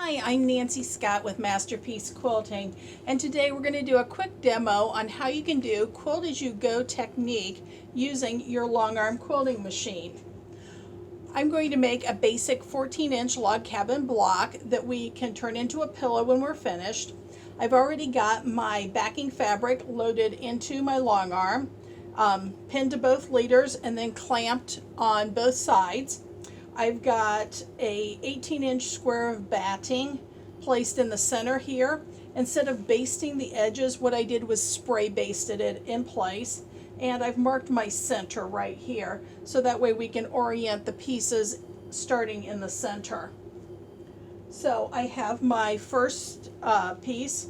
Hi, I'm Nancy Scott with Masterpiece Quilting, and today we're going to do a quick demo on how you can do Quilt As You Go technique using your long arm quilting machine. I'm going to make a basic 14-inch log cabin block that we can turn into a pillow when we're finished. I've already got my backing fabric loaded into my long arm, pinned to both leaders and then clamped on both sides. I've got a 18-inch square of batting placed in the center here. Instead of basting the edges, what I did was spray basted it in place, and I've marked my center right here so that way we can orient the pieces starting in the center. So I have my first piece,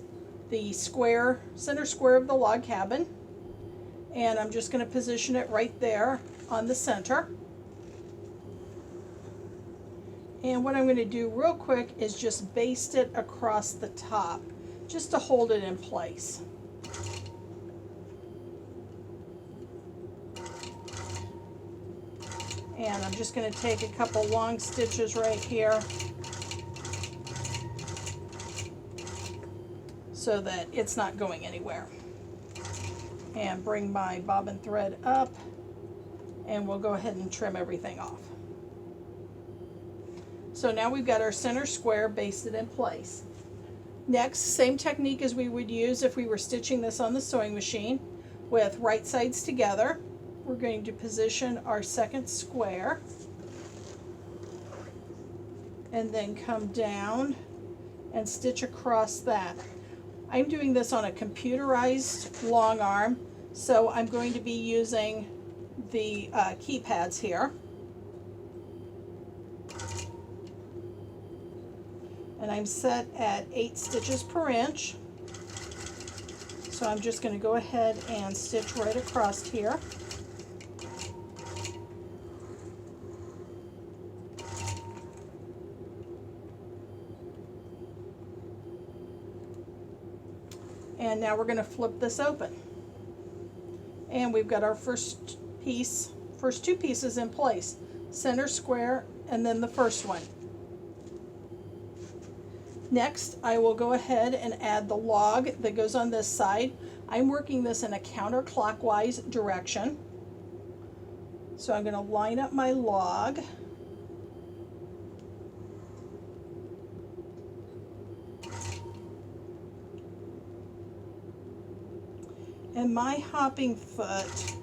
the square, center square of the log cabin, and I'm just going to position it right there on the center. And what I'm going to do real quick is just baste it across the top, just to hold it in place. And I'm just going to take a couple long stitches right here so that it's not going anywhere. And bring my bobbin thread up, and we'll go ahead and trim everything off. So now we've got our center square basted in place. Next, same technique as we would use if we were stitching this on the sewing machine, with right sides together. We're going to position our second square and then come down and stitch across that. I'm doing this on a computerized long arm, so I'm going to be using the keypads here. And I'm set at 8 stitches per inch. So I'm just going to go ahead and stitch right across here. And now we're going to flip this open. And we've got our first two pieces in place. Center square and then the first one. Next, I will go ahead and add the log that goes on this side. I'm working this in a counterclockwise direction. So I'm going to line up my log. And my hopping foot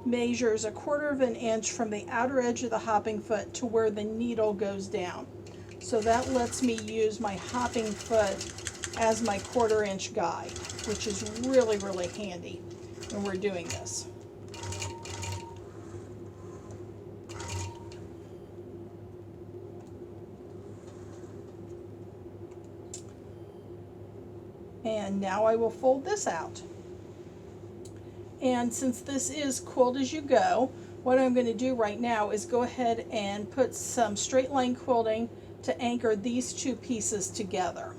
measures 1/4 of an inch from the outer edge of the hopping foot to where the needle goes down. So that lets me use my hopping foot as my 1/4 inch guide, which is really, really handy when we're doing this. And now I will fold this out. And since this is Quilt As You Go, what I'm going to do right now is go ahead and put some straight line quilting to anchor these two pieces together.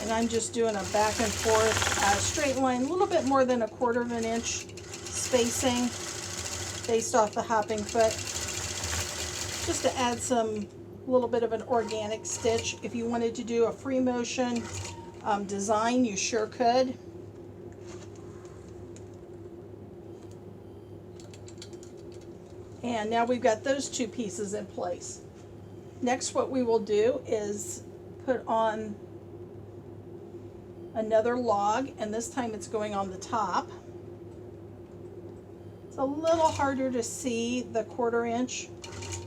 And I'm just doing a back and forth straight line, a little bit more than 1/4 of an inch spacing based off the hopping foot, just to add some little bit of an organic stitch. If you wanted to do a free motion design, you sure could. And now we've got those two pieces in place. Next, what we will do is put on another log, and this time it's going on the top. It's a little harder to see the 1/4 inch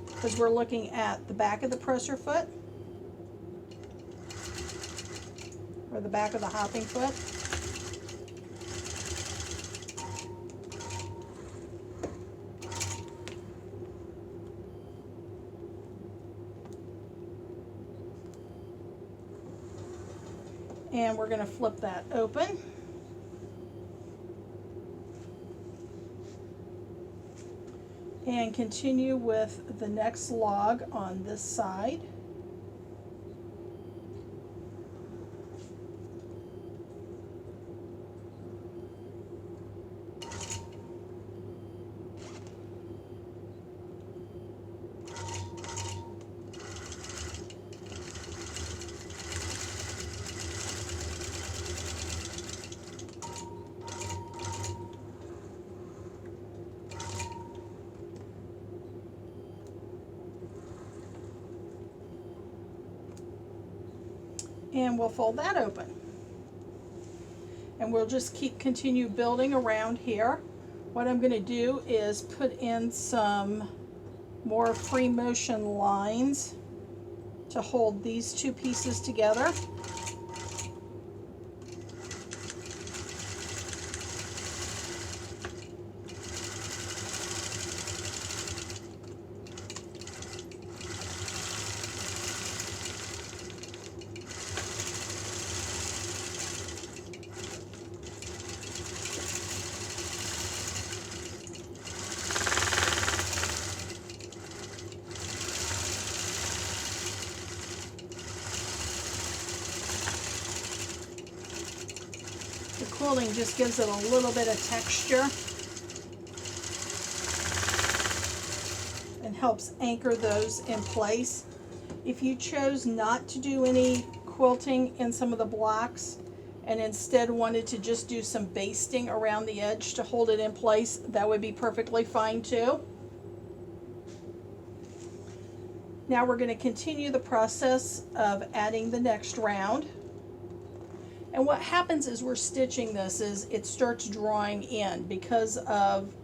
because we're looking at the back of the presser foot, or the back of the hopping foot. And we're going to flip that open. And continue with the next log on this side. And we'll fold that open. And we'll just continue building around here. What I'm going to do is put in some more free motion lines to hold these two pieces together. The quilting just gives it a little bit of texture and helps anchor those in place. If you chose not to do any quilting in some of the blocks and instead wanted to just do some basting around the edge to hold it in place, that would be perfectly fine too. Now we're going to continue the process of adding the next round. And what happens as we're stitching this is it starts drawing in because of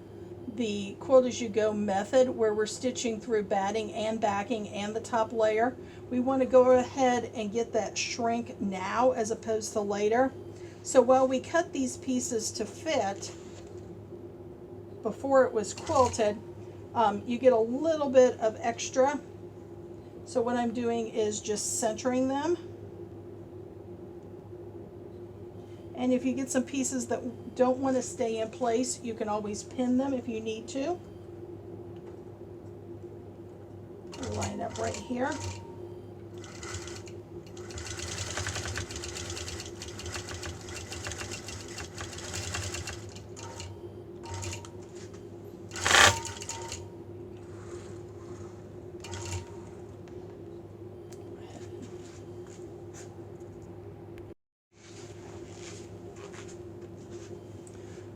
the Quilt As You Go method, where we're stitching through batting and backing and the top layer. We want to go ahead and get that shrink now as opposed to later. So while we cut these pieces to fit before it was quilted, you get a little bit of extra. So what I'm doing is just centering them. And if you get some pieces that don't want to stay in place, you can always pin them if you need to. We'll line up right here.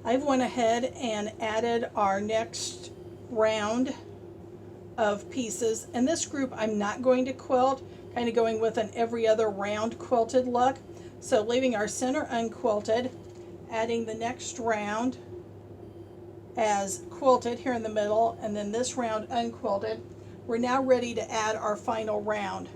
I've went ahead and added our next round of pieces. In this group, I'm not going to quilt, kind of going with an every other round quilted look. So leaving our center unquilted, adding the next round as quilted here in the middle, and then this round unquilted. We're now ready to add our final round.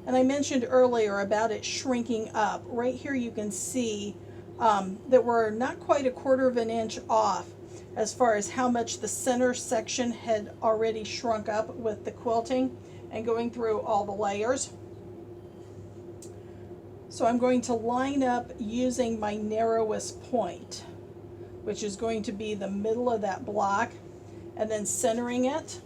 And I mentioned earlier about it shrinking up. Right here you can see that we're not quite 1/4 of an inch off as far as how much the center section had already shrunk up with the quilting and going through all the layers. So I'm going to line up using my narrowest point, which is going to be the middle of that block, and then centering it.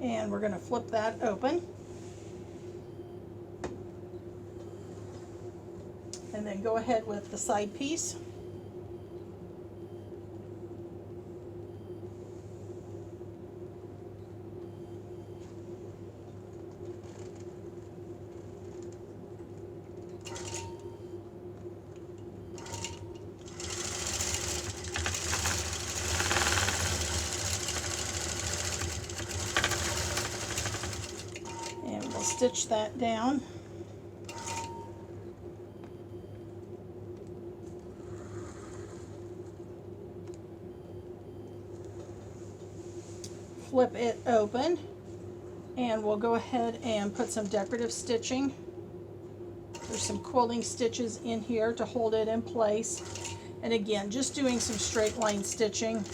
And we're going to flip that open. And then go ahead with the side piece. Stitch that down. flip it open, and we'll go ahead and put some decorative stitching. There's some quilting stitches in here to hold it in place. And again, just doing some straight line stitching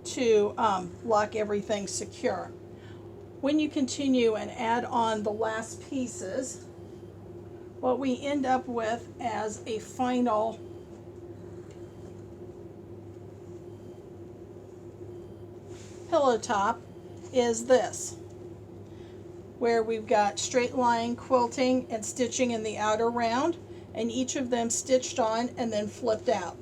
to lock everything secure. When you continue and add on the last pieces, what we end up with as a final pillow top is this, where we've got straight line quilting and stitching in the outer round, and each of them stitched on and then flipped out.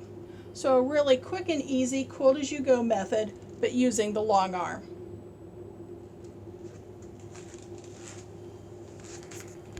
So a really quick and easy quilt as you go method, but using the long arm.